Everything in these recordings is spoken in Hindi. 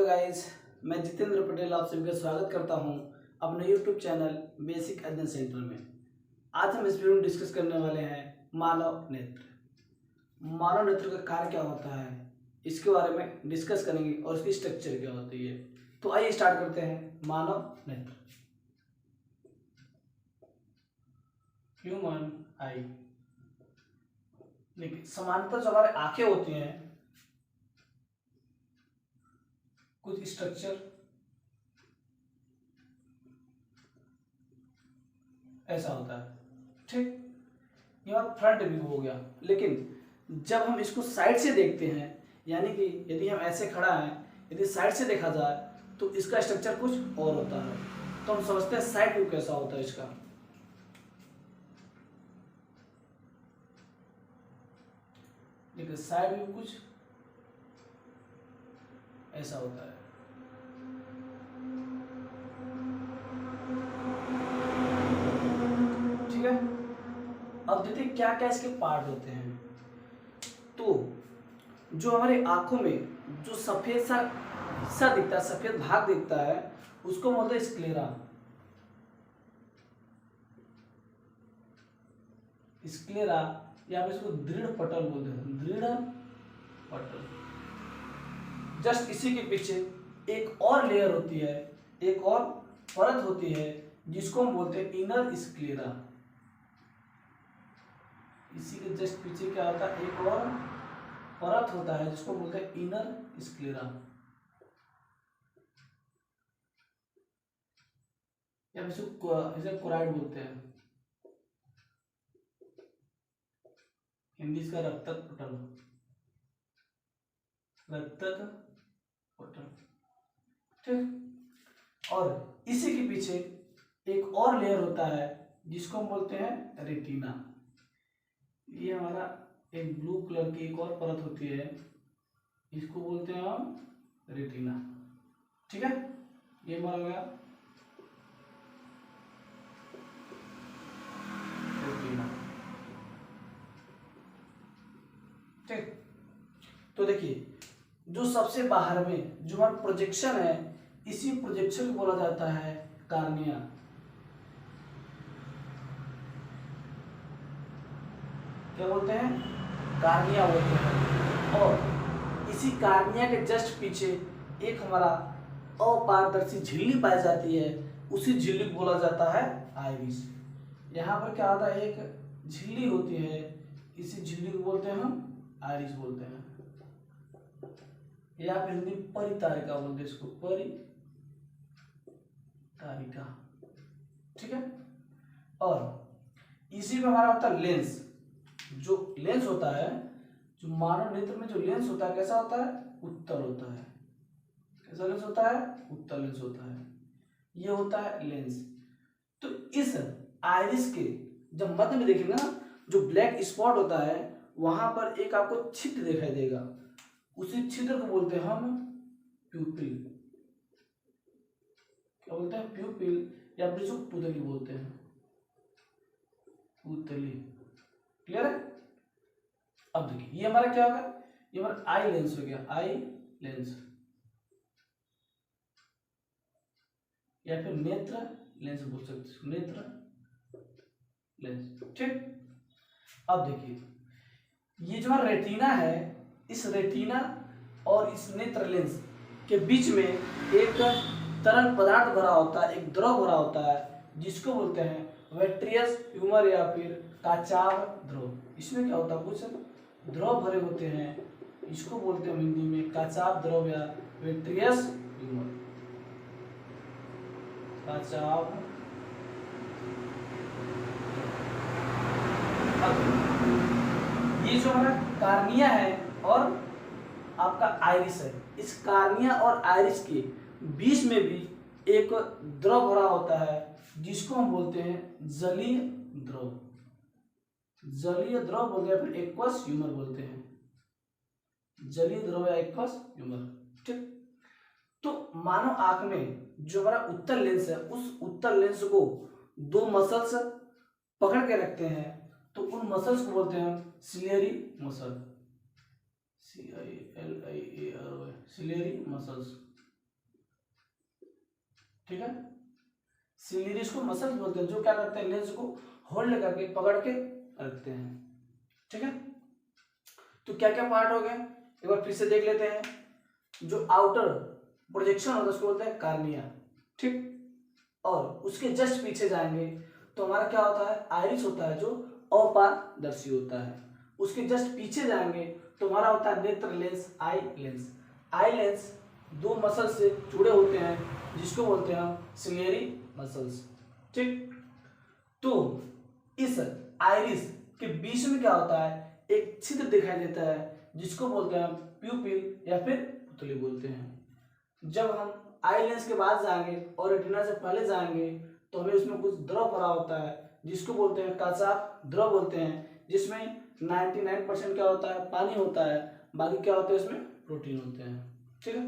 गाइस, मैं जितेंद्र पटेल आप सभी का स्वागत करता हूं अपने यूट्यूब चैनल बेसिक अध्ययन सेंटर में। आज हम इस वीडियो में डिस्कस करने वाले हैं मानव नेत्र। मानव नेत्र का कार्य क्या होता है इसके बारे में डिस्कस करेंगे और इसकी स्ट्रक्चर क्या होती है। तो आइए स्टार्ट करते हैं। मानव नेत्र, ह्यूमन आई। देखिए, सामान्यतः जो हमारे आंखें होती हैं कुछ स्ट्रक्चर ऐसा होता है, ठीक। ये बात फ्रंट व्यू हो गया। लेकिन जब हम इसको साइड से देखते हैं, यानी कि यदि हम ऐसे खड़ा हैं, यदि साइड से देखा जाए तो इसका स्ट्रक्चर कुछ और होता है। तो हम समझते हैं साइड व्यू कैसा होता है इसका। देखिए, साइड व्यू कुछ ऐसा होता है। ठीक है, अब देखते हैं क्या क्या इसके पार्ट होते हैं। तो जो हमारी आंखों में जो सफेद सा हिस्सा दिखता है, सफेद भाग दिखता है, उसको बोलते हैं स्क्लेरा। स्क्लेरा या फिर इसको दृढ़ पटल बोलते हैं, दृढ़ पटल। जस्ट इसी के पीछे एक और लेयर होती है, एक और परत होती है जिसको हम बोलते हैं इनर स्क्लेरा। इसी के जस्ट पीछे क्या होता है, एक और परत होता है जिसको बोलते हैं इनर स्क्लेरा या इसे कोराइड बोलते हैं। हिंदी इसका रक्तक पटल, रक्तक पटल, ठीक। और इसी के पीछे एक और लेयर होता है जिसको हम बोलते हैं रेटिना। ये हमारा एक ब्लू कलर की एक और परत होती है, इसको बोलते हैं हम रेटिना, ठीक है। ये हमारा हो गया रेटिना, ठीक। तो देखिए, जो सबसे बाहर में जो हमारा प्रोजेक्शन है, इसी प्रोजेक्शन को बोला जाता है कार्निया। क्या बोलते हैं? कार्निया बोलते हैं। और इसी कार्निया के जस्ट पीछे एक हमारा अपारदर्शी झिल्ली पाई जाती है, उसी झिल्ली को बोला जाता है आइरिस। यहाँ पर क्या होता है, एक झिल्ली होती है, इसी झिल्ली को बोलते हैं हम आइरिस बोलते हैं, या फिर हिंदी परितारिका बोलते हैं इसको, परितारिका, ठीक है। और इसी में हमारा होता है लेंस। जो लेंस होता है, जो मानव नेत्र में जो लेंस होता है, कैसा होता है? उत्तल होता है। कैसा लेंस होता है? उत्तल लेंस होता है। ये होता है लेंस। तो इस आइरिस के जब मध्य में देखेंगे ना, जो ब्लैक स्पॉट होता है, वहां पर एक आपको छिद्र दिखाई देगा, उसी छिद्र को बोलते हैं हम प्यूपिल। क्या बोलते हैं? प्यूपिल, या फिर इसको पुतली बोलते हैं, पुतली। क्लियर है? अब देखिए, ये हमारा क्या होगा, ये हमारा आई लेंस हो गया, आई लेंस, या फिर नेत्र लेंस बोल सकते हैं, नेत्र लेंस, ठीक। अब देखिए, ये जो हमारा रेटिना है, इस रेटिना और इस नेत्र लेंस के बीच में एक तरल पदार्थ भरा होता है, एक द्रव भरा होता है, जिसको बोलते हैं वेट्रियस ह्यूमर या फिर काचाव द्रव। इसमें क्या होता है, कुछ द्रव भरे होते हैं, इसको बोलते हैं हिंदी में काचाव द्रव या वेट्रियस ह्यूमर, काचाव। ये जो हमारा कार्निया है और आपका आइरिस है, इस कार्निया और आइरिस के बीच में भी एक द्रव भरा होता है, जिसको हम बोलते हैं जलीय द्रव। जलीय द्रव बोलते हैं, फिर एक्वस ह्यूमर बोलते हैं, जलीय द्रव या एक्वस ह्यूमर, ठीक। तो मानव आंख में जो हमारा उत्तल लेंस है, उस उत्तल लेंस को दो मसल्स पकड़ के रखते हैं, तो उन मसल्स को बोलते हैं हम ciliary muscle, CILIARY, ciliary muscles, ठीक है। सिलियरी इसको मसल्स बोलते हैं, जो क्या करते हैं, लेंस को होल्ड करके पकड़ के रखते हैं। ठीक है। तो क्या क्या पार्ट हो गए, एक बार फिर से देख लेते हैं। जो आउटर प्रोजेक्शन होता है उसको बोलते हैं कार्निया। ठीक। और उसके जस्ट पीछे जाएंगे तो हमारा क्या होता है, आइरिस होता है, जो अपारदर्शी होता है। उसके जस्ट पीछे जाएंगे तो हमारा होता है नेत्र lens, eye lens. Eye lens दो मसल से जुड़े होते हैं जिसको बोलते हैं हम सिलियरी मसल्स। ठीक। तो इस आइरिस के बीच में क्या होता है, एक छिद्र दिखाई देता है जिसको बोलते हैं प्यूपिल या फिर पुतली बोलते हैं। जब हम आई लेंस के बाद जाएंगे और रेटिना से पहले जाएंगे तो हमें उसमें कुछ द्रव भरा होता है जिसको बोलते हैं कसाफ द्रव बोलते हैं, जिसमें 99% क्या होता है, पानी होता है, बाकी क्या होता है इसमें प्रोटीन होते हैं। ठीक है।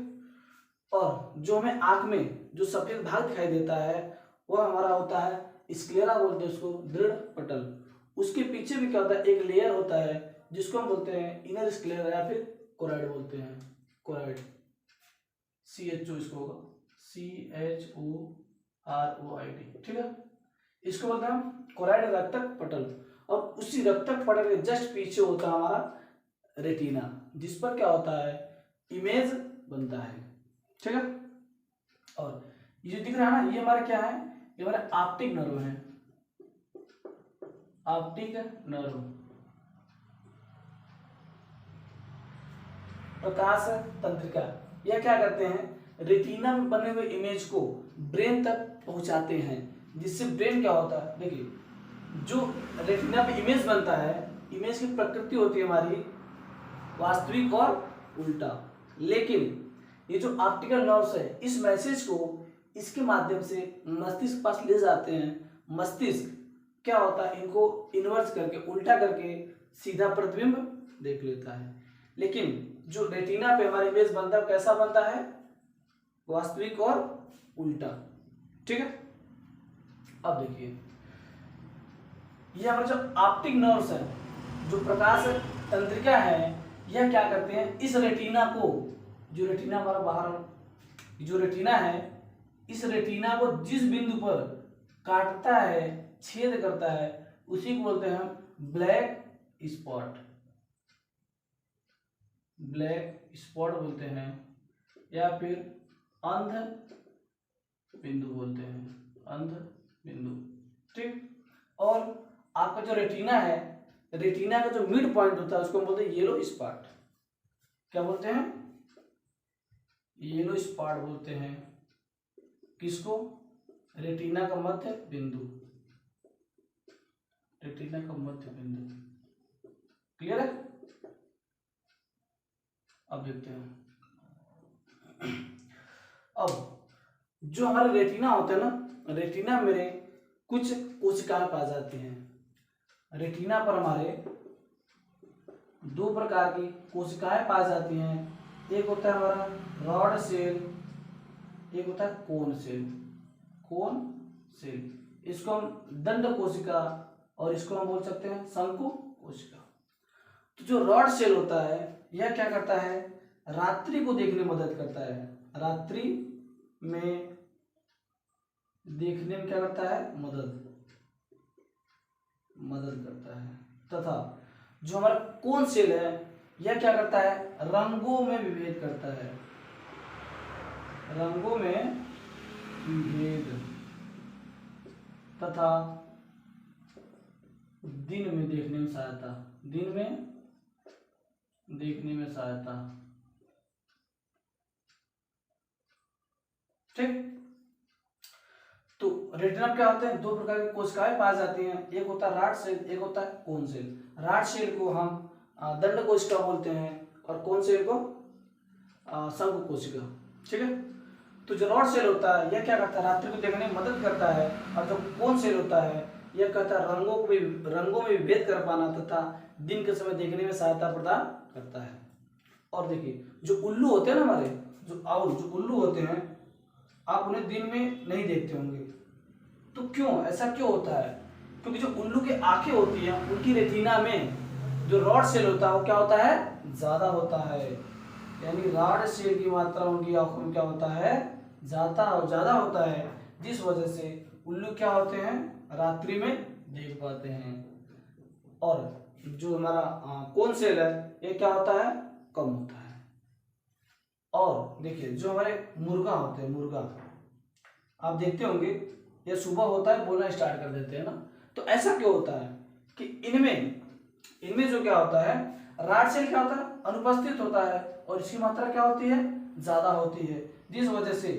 और जो हमें आंख में जो सफेद भाग दिखाई देता है वह हमारा होता है स्क्लेरा बोलते हैं उसको, दृढ़ पटल। उसके पीछे भी क्या होता है, एक लेयर होता है जिसको हम बोलते हैं इनर स्क्लेरा या फिर कोराइड बोलते हैं, कोराइड, CHO इसको होगा, CHOROID। ठीक है। इसको बोलते हैं हम कोराइड रक्तक पटल। और उसी रक्तक पटल के जस्ट पीछे होता है हमारा रेटिना, जिस पर क्या होता है, इमेज बनता है। ठीक है। और ये जो दिख रहा है ना, ये हमारा क्या है, ये हमारा ऑप्टिक नर्व है, ऑप्टिक नर्व। प्रकाश तंत्रिका, यह क्या करते हैं, रेटिना में बने हुए इमेज को ब्रेन तक पहुंचाते हैं, जिससे ब्रेन क्या होता है, देखिए जो रेटिना पे इमेज बनता है, इमेज की प्रकृति होती है हमारी वास्तविक और उल्टा। लेकिन ये जो ऑप्टिकल नर्व्स है इस मैसेज को इसके माध्यम से मस्तिष्क पास ले जाते हैं। मस्तिष्क क्या होता है, इनको इन्वर्स करके, उल्टा करके सीधा प्रतिबिंब देख लेता है। लेकिन जो रेटिना पे हमारा इमेज बनता है कैसा बनता है, वास्तविक और उल्टा। ठीक है। अब देखिए ये हमारे जो ऑप्टिक नर्व्स है, जो प्रकाश तंत्रिका है, यह क्या करते हैं, इस रेटिना को, जो रेटिना हमारा बाहर जो रेटिना है, इस रेटिना को जिस बिंदु पर काटता है, छेद करता है, उसी को बोलते हैं हम ब्लैक स्पॉट, ब्लैक स्पॉट बोलते हैं, या फिर अंध बिंदु बोलते हैं, अंध बिंदु। ठीक। और आपका जो रेटिना है, रेटिना का जो मिड पॉइंट होता है उसको हम बोलते हैं येलो स्पॉट। क्या बोलते हैं, येलो स्पॉट बोलते हैं किसको, रेटिना का मध्य बिंदु, रेटिना का मध्य बिंदु। क्लियर है। अब देखते हैं, अब जो हमारे रेटिना होते हैं ना, रेटिना में कुछ कोशिकाएं पाई जाती हैं। रेटिना पर हमारे दो प्रकार की कोशिकाएं पाई जाती हैं। एक होता है हमारा रॉड सेल, एक होता है कोन सेल, कोन सेल। इसको हम दंड कोशिका और इसको हम बोल सकते हैं शंकु कोशिका। तो जो रॉड सेल होता है यह क्या करता है, रात्रि को देखने में मदद करता है, रात्रि में देखने में क्या करता है, मदद करता है। तथा जो हमारा कोन सेल है यह क्या करता है, रंगों में विभेद करता है, रंगों में विभेद, तथा दिन में देखने में सहायता, दिन में देखने में सहायता। ठीक। तो रेटिना क्या होते हैं, दो प्रकार की कोशिकाएं पाई जाती हैं, एक होता है रॉड सेल, एक होता है कोन सेल। रॉड सेल को हम दंड कोशिका बोलते हैं और कोन सेल को शंकु कोशिका। ठीक है। तो जो रॉड सेल होता है यह क्या करता है, रात्रि को देखने में मदद करता है, और जो कोन सेल होता है यह कहता है रंगों में विभेद कर पाना तथा दिन के समय देखने में सहायता प्रदान करता है। और देखिए जो उल्लू होते हैं ना हमारे, जो उल्लू होते हैं, आप उन्हें दिन में नहीं देखते होंगे। तो क्यों, ऐसा क्यों होता है, क्योंकि जो उल्लू की आंखें होती हैं उनकी रेटिना में जो रॉड सेल होता है वो क्या होता है, ज्यादा होता है। यानी रॉड सेल की मात्रा उनकी आंखों में क्या होता है, ज़्यादा होता है, जिस वजह से उल्लू क्या होते हैं, रात्रि में देख पाते हैं। और जो हमारा कोन सेल है ये क्या होता है, कम होता है। और देखिए जो हमारे मुर्गा होते हैं, मुर्गा आप देखते होंगे ये सुबह होता है बोलना स्टार्ट कर देते हैं ना, तो ऐसा क्यों होता है कि इनमें जो क्या होता है, राड सेल क्या होता है, अनुपस्थित होता है और इसकी मात्रा क्या होती है, ज्यादा होती है, जिस वजह से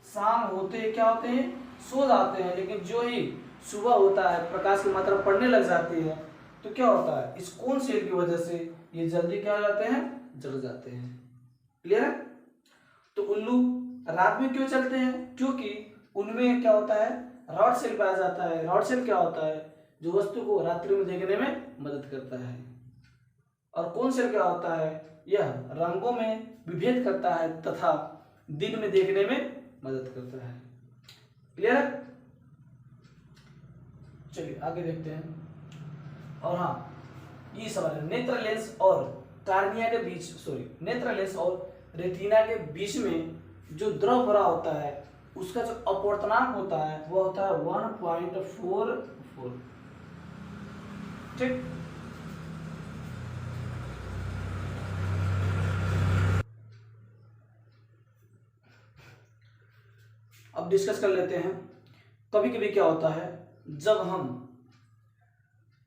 शाम होते ही क्या होते हैं, सो जाते हैं। लेकिन जो ही सुबह होता है प्रकाश की मात्रा पड़ने लग जाती है, तो क्या होता है, इस कोन सेल की वजह से ये जल्दी क्या हो जाते हैं, जग जाते हैं। क्लियर है। तो उल्लू रात में क्यों चलते हैं, क्योंकि उनमें क्या होता है, रॉड सेल पाया जाता है। रॉड सेल क्या होता है, जो वस्तु को रात्रि में देखने में मदद करता है। और कोन सेल क्या होता है, यह रंगों में विभेद करता है तथा दिन में देखने में मदद करता है। क्लियर है। चलिए आगे देखते हैं। और हाँ, ये सवाल है, नेत्र लेंस और कार्निया के बीच, नेत्र लेंस और रेटिना के बीच में जो द्रव भरा होता है उसका जो अपवर्तनांक होता है वो होता है 1.44। ठीक। अब डिस्कस कर लेते हैं। कभी कभी क्या होता है, जब हम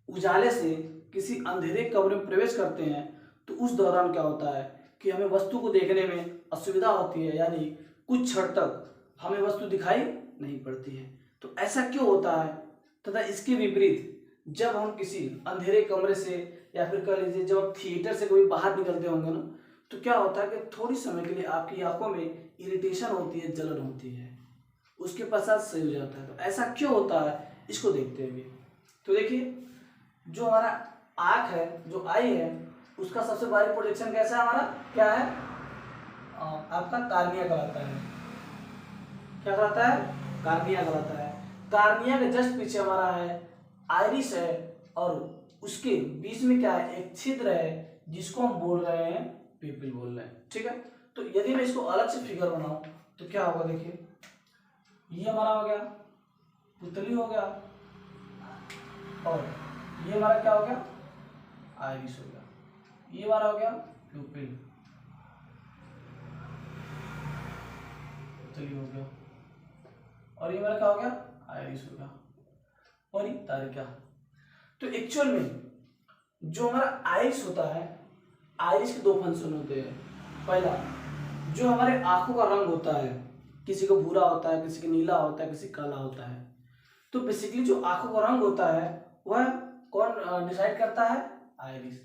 उजाले से किसी अंधेरे कमरे में प्रवेश करते हैं तो उस दौरान क्या होता है कि हमें वस्तु को देखने में असुविधा होती है, यानी कुछ क्षण तक हमें वस्तु दिखाई नहीं पड़ती है। तो ऐसा क्यों होता है, तथा इसके विपरीत जब हम किसी अंधेरे कमरे से या फिर कह लीजिए जब थिएटर से कभी बाहर निकलते होंगे ना, तो क्या होता है कि थोड़ी समय के लिए आपकी आंखों में इरिटेशन होती है, जलन होती है, उसके पश्चात सही हो जाता है। तो ऐसा क्यों होता है, इसको देखते हैं। तो देखिए जो हमारा आँख है, जो आई है, उसका सबसे बारीक प्रोजेक्शन कैसा है, हमारा क्या है, आपका कार्निया कहलाता है। क्या कहलाता है, कार्निया कहलाता है। कार्निया के जस्ट पीछे हमारा है आइरिस है, और उसके बीच में क्या है, एक छिद्र है जिसको हम बोल रहे हैं पिपिल बोल रहे हैं। ठीक है। तो यदि मैं इसको अलग से फिगर बनाऊं तो क्या होगा, देखिए ये हमारा हो गया पुतली हो गया, और ये हमारा क्या हो गया, आइरिस हो गया, ये हमारा हो गया प्यूपिल, पुतली हो गया, और ये हमारा क्या हो गया, आइरिस हो गया, और ये तारिका। तो एक्चुअल में जो हमारा आइरिस होता है, आइरिस के दो फंक्शन होते हैं। पहला, जो हमारे आंखों का रंग होता है, किसी को भूरा होता है, किसी को नीला होता है, किसी काला होता है। तो बेसिकली जो आंखों का रंग होता है वह कौन डिसाइड करता है, आइरिस।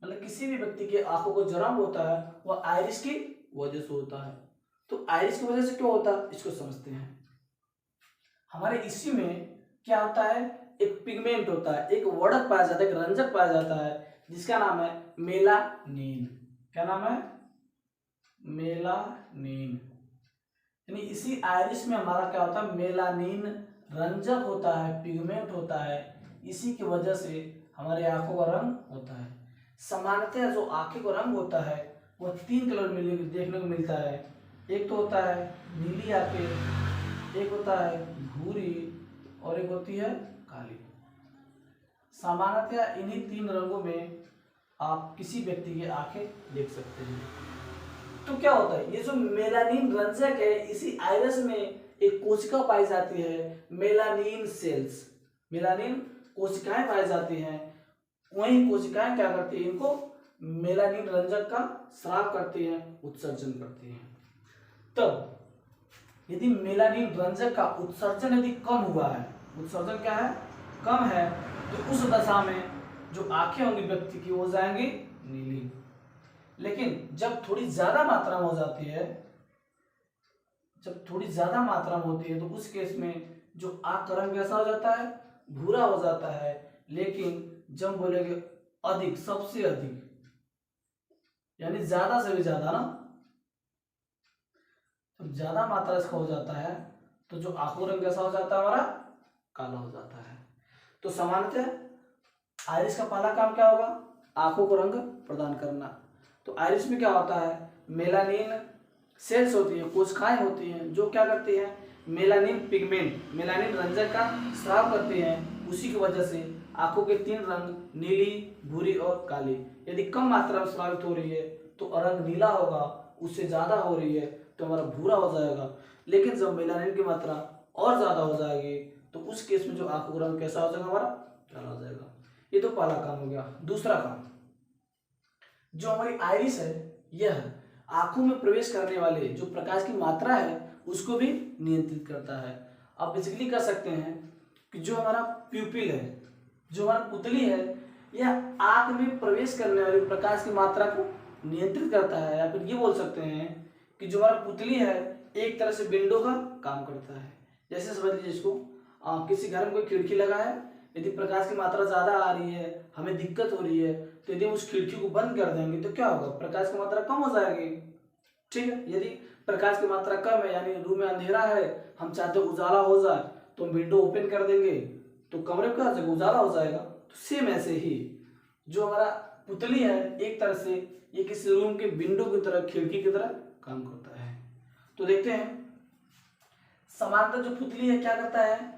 मतलब किसी भी व्यक्ति के आंखों को जो रंग होता है वह आइरिस की वजह से होता है। तो आइरिस की वजह से क्यों होता है, इसको समझते हैं। हमारे इसी में क्या होता है, एक पिगमेंट होता है, एक वर्णक पाया जाता है, एक रंजक पाया जाता है जिसका नाम है मेलानिन। क्या नाम है, मेलानिन। यानी इसी आइरिस में हमारा क्या होता है, मेलानिन रंजक होता है, पिगमेंट होता है, इसी की वजह से हमारे आंखों का रंग होता है। सामान्यतः जो आंखों का रंग होता है वह 3 कलर में देखने को मिलता है। एक तो होता है नीली आंखें, एक होता है भूरी, और एक होती है काली। सामान्यतः इन्हीं 3 रंगों में आप किसी व्यक्ति की आंखें देख सकते हैं। तो क्या होता है, ये जो मेलानिन रंजक है, इसी आइरिस में एक कोशिका पाई जाती है, मेलानिन सेल्स, मेलानिन कोशिकाएं पाई जाती हैं। वही कोशिकाएं क्या करती हैं, इनको मेलानिन रंजक का स्राव करती हैं, उत्सर्जन करती हैं। तब यदि मेलानिन रंजक का उत्सर्जन यदि कम हुआ है, उत्सर्जन क्या है, कम है, तो उस दशा में जो आंखें होंगी व्यक्ति की वो जाएंगी नीली। लेकिन जब थोड़ी ज्यादा मात्रा में हो जाती है, जब थोड़ी ज्यादा मात्रा में होती है, तो उस केस में जो आंख का रंग कैसा हो जाता है, भूरा हो जाता है। लेकिन जब बोलेंगे अधिक, सबसे अधिक, यानी ज्यादा से भी ज्यादा ना, तो ज्यादा मात्रा इसका हो जाता है तो जो आंखों रंग कैसा हो जाता है, हमारा काला हो जाता है। तो सामान्यतः आइरिस का पहला काम क्या होगा, आंखों को रंग प्रदान करना। तो आइरिस में क्या होता है, मेलानिन सेल्स होती हैं, कोशिकाएं होती हैं जो क्या करती हैं, मेलानिन पिगमेंट, मेलानिन रंजक का स्राव करते हैं। उसी की वजह से आंखों के 3 रंग, नीली, भूरी और काली, यदि कम मात्रा में स्रावित हो रही है तो रंग नीला होगा, उससे ज्यादा हो रही है तो हमारा भूरा हो जाएगा। लेकिन जब मेलानिन की मात्रा और ज्यादा हो जाएगी तो उस केस में जो आंखों का रंग कैसा हो जाएगा, हमारा काला हो जाएगा। ये तो पहला काम हो गया। दूसरा काम, जो हमारी आइरिस है, यह आंखों में प्रवेश करने वाले जो प्रकाश की मात्रा है उसको भी नियंत्रित करता है। आप बेसिकली कह सकते हैं कि जो हमारा प्यूपिल है, जो हमारा पुतली है, यह आंख में प्रवेश करने वाले प्रकाश की मात्रा को नियंत्रित करता है। या फिर ये बोल सकते हैं कि जो हमारा पुतली है एक तरह से विंडो का काम करता है। जैसे समझ लीजिए इसको, किसी घर में कोई खिड़की लगा है, यदि प्रकाश की मात्रा ज्यादा आ रही है, हमें दिक्कत हो रही है, तो यदि उस खिड़की को बंद कर देंगे तो क्या होगा, प्रकाश की मात्रा कम हो जाएगी। ठीक है, यदि प्रकाश की मात्रा कम है यानी रूम में अंधेरा है, हम चाहते उजाला हो जाए तो हम विंडो ओपन कर देंगे तो कमरे में क्या हो जाएगा, उजाला हो जाएगा। तो सेम ऐसे ही जो हमारा पुतली है एक तरह से ये किसी रूम के विंडो की तरह, खिड़की की तरह काम करता है। तो देखते हैं समांतर जो पुतली है क्या करता है,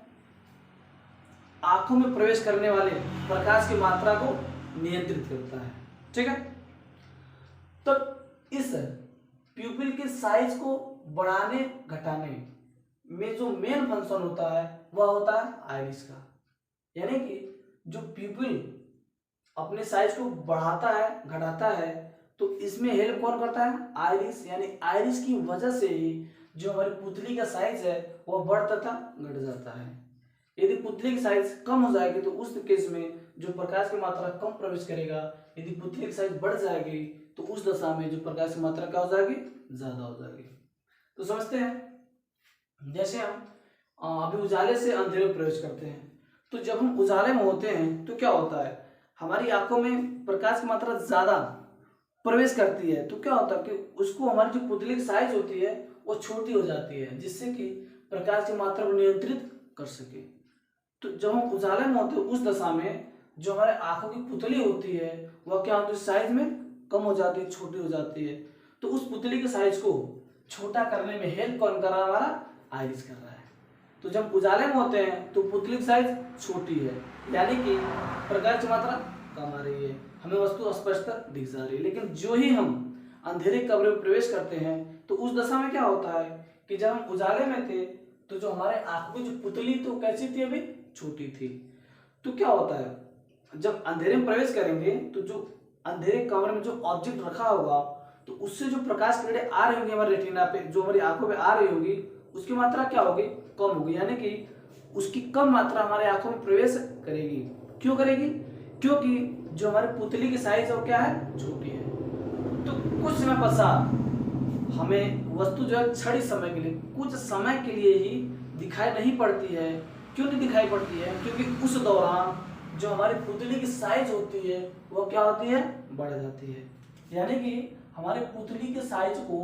आंखों में प्रवेश करने वाले प्रकाश की मात्रा को नियंत्रित करता है। ठीक है, तो इस प्यूपिल के साइज को बढ़ाने घटाने में जो मेन फंक्शन होता है वह होता है आइरिस का। यानी कि जो प्यूपिल अपने साइज को बढ़ाता है घटाता है तो इसमें हेल्प कौन करता है, आइरिस। यानी आइरिस की वजह से ही जो हमारी पुतली का साइज है वह बढ़ तथा घट जाता है। यदि पुतली की साइज कम हो जाएगी तो उस केस में जो प्रकाश की मात्रा कम प्रवेश करेगा, यदि पुतली की साइज बढ़ जाएगी तो उस दशा में जो प्रकाश की मात्रा क्या हो जाएगी, ज्यादा हो जाएगी। तो समझते हैं, जैसे हम अभी उजाले से अंधेरे में प्रवेश करते हैं, तो जब हम उजाले में होते हैं तो क्या होता है, हमारी आंखों में प्रकाश की मात्रा ज्यादा प्रवेश करती है। तो क्या होता है कि उसको हमारी जो पुतली की साइज होती है वो छोटी हो जाती है, जिससे कि प्रकाश की मात्रा को नियंत्रित कर सके। तो जब हम उजाले में होते हैं उस दशा में जो हमारे आंखों की पुतली होती है वह क्या होती है, साइज में कम हो जाती है, छोटी हो जाती है। तो उस पुतली के साइज को छोटा करने में हेल्प कौन कर रहा है, हमारा आइरिस कर रहा है। तो जब उजाले में होते हैं तो पुतली की साइज छोटी है, यानी कि प्रकाश की मात्रा कम आ रही है, हमें वस्तु स्पष्ट दिख जा रही है। लेकिन जो ही हम अंधेरे कमरे में प्रवेश करते हैं तो उस दशा में क्या होता है कि जब हम उजाले में थे तो जो हमारे आंखों की जो पुतली तो कैसी थी, अभी छोटी थी। तो क्या होता है, जब अंधेरे में प्रवेश करेंगे तो जो अंधेरे कमरे में जो ऑब्जेक्ट रखा होगा तो उससे जो प्रकाश किरणें आ रही होंगी हमारे रेटिना पे, जो हमारी आंखों पे आ रही होगी, उसकी मात्रा क्या होगी, कम होगी। यानी कि उसकी कम मात्रा हमारे आंखों में प्रवेश करेगी। क्यों करेगी, क्योंकि जो हमारी पुतली की साइज है वो क्या है, छोटी है। तो कुछ समय पश्चात हमें वस्तु जो है क्षणिक समय के लिए, कुछ समय के लिए ही दिखाई नहीं पड़ती है। क्यों नहीं दिखाई पड़ती है, क्योंकि उस दौरान जो हमारी पुतली की साइज होती है वो क्या होती है, बढ़ जाती है। यानी कि हमारे पुतली के साइज को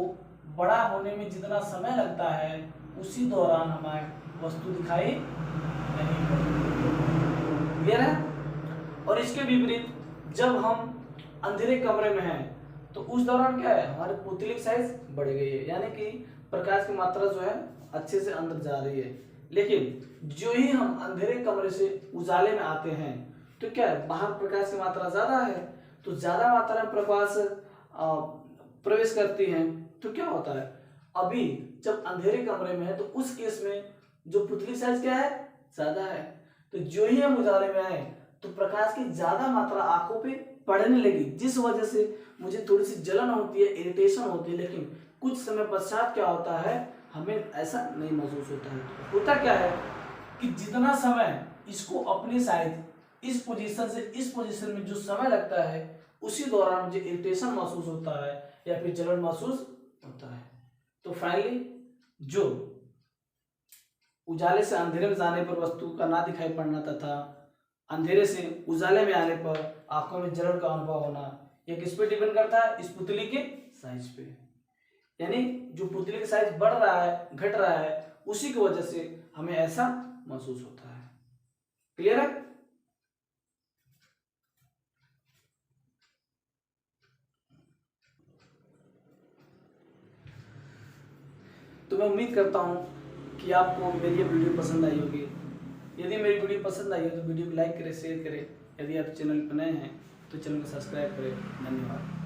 बड़ा होने में जितना समय लगता है उसी दौरान हमें वस्तु दिखाई नहीं पड़ती। क्लियर है। और इसके विपरीत जब हम अंधेरे कमरे में हैं तो उस दौरान क्या है, हमारी पुतली की साइज बढ़ गई है, यानी कि प्रकाश की मात्रा जो है अच्छे से अंदर जा रही है। लेकिन जो ही हम अंधेरे कमरे से उजाले में आते हैं तो क्या है, बाहर प्रकाश की मात्रा ज्यादा है, तो ज्यादा मात्रा में प्रकाश प्रवेश करती है। तो क्या होता है, अभी जब अंधेरे कमरे में है तो उस केस में जो पुतली साइज क्या है, ज्यादा है। तो जो ही हम उजाले में आए तो प्रकाश की ज्यादा मात्रा आंखों पे पड़ने लगी, जिस वजह से मुझे थोड़ी सी जलन होती है, इरिटेशन होती है। लेकिन कुछ समय पश्चात क्या होता है, हमें ऐसा नहीं महसूस होता है। होता क्या है कि जितना समय इसको अपनी साइज इस पोजीशन से इस पोजीशन में जो समय लगता है उसी दौरान मुझे इरिटेशन महसूस होता है या फिर जलन महसूस होता है। तो फाइनली जो उजाले से अंधेरे में जाने पर वस्तु का ना दिखाई पड़ना तथा अंधेरे से उजाले में आने पर आंखों में जलन का अनुभव होना, यह किस पे डिपेंड करता है, इस पुतली के साइज पे। यानी जो पुतली का साइज बढ़ रहा है घट रहा है उसी की वजह से हमें ऐसा महसूस होता है। क्लियर है। तो मैं उम्मीद करता हूँ कि आपको मेरी ये वीडियो पसंद आई होगी। यदि मेरी वीडियो पसंद आई हो तो वीडियो को लाइक करें, शेयर करें। यदि आप चैनल पर नए हैं तो चैनल को सब्सक्राइब करें। धन्यवाद।